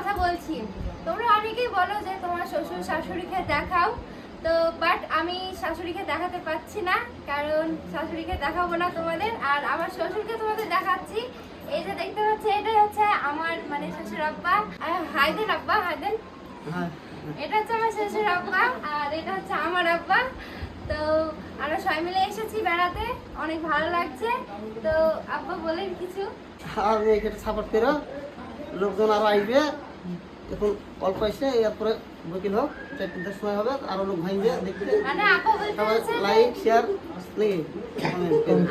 কথা বলছি। তোমরা অনেকেই বলো যে তোমার শ্বশুর শাশুড়িকে দেখাও, তো বাট আমি শাশুড়িকে দেখাতে পাচ্ছি না, কারণ শাশুড়িকে দেখাবো না তোমাদের, আর আমার শ্বশুরকে তোমাদের দেখাচ্ছি। এই যে দেখতে পাচ্ছ, এটাই হচ্ছে আমার মানে শ্বশুর আব্বা, হায়দেন আব্বা, হায়দেন। এটা হচ্ছে আমার শ্বশুর আব্বা, আর এটা হচ্ছে আমার আব্বা। তো আমরা সবাই মিলে এসেছি বেড়াতে, অনেক ভালো লাগছে। তো আব্বা বলেন কিছু। আমি এখানে সাপোর্ট করো, লোকজন আরো আসবে, এখন অল্প আসছে, এরপরে বকিল হোক 4-5টার সময় হবে, আরো লোক ভাঙবে দেখতে। মানে আব্বা বলতে যাচ্ছে লাইক শেয়ার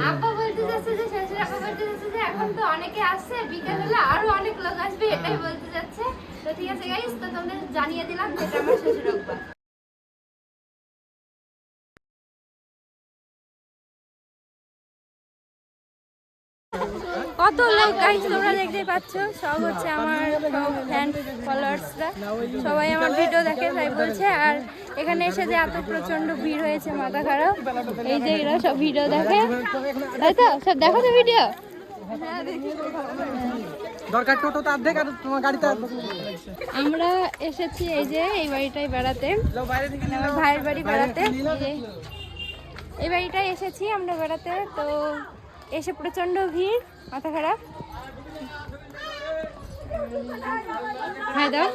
আব্বা বলতে যাচ্ছে যে শ্বশুর আব্বা বলতে যাচ্ছে যে এখন তো অনেকে আসছে, বিকেল হলে আরো অনেক লোক আসবে, এটাই বলতে যাচ্ছে। তো ঠিক আছে গাইস, তো তোমাদের জানিয়ে দিলাম যে এটা আমার শ্বশুর আব্বা। কত লোক গাইস তোমরা দেখতে পাচ্ছ, সব হচ্ছে আমার ফ্যান ফলোয়ার্সরা, সবাই আমার ভিডিও দেখে তাই বলছে। আর এখানে এসে যে এত প্রচন্ড ভিড় হয়েছে, মাথা খারাপ। এই যে এরা সব ভিডিও দেখে, তাই তো সব দেখো তো ভিডিও। দরকার টোটো তো অর্ধেক, আর তোমার গাড়িতে আমরা এসেছি এই যে এই বাড়িটায় বেড়াতে, আমার ভাইয়ের বাড়ি বেড়াতে। এই বাড়িটায় এসেছি আমরা বেড়াতে, তো এসে প্রচন্ড ভিড়, মাথা খারাপ। হ্যাঁ দাও,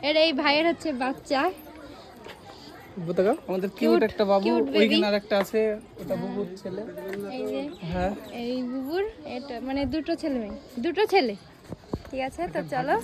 এর এই ভাইয়ের হচ্ছে বাচ্চা, আমাদের কিউট একটা বাবু, cute baby। ওইখানে আরেকটা আছে, ওটা বুবুর ছেলে। এই যে হ্যাঁ, এই বুবুর, এটা মানে দুটো ছেলে মেয়ে, দুটো ছেলে। ঠিক আছে, তো চলো।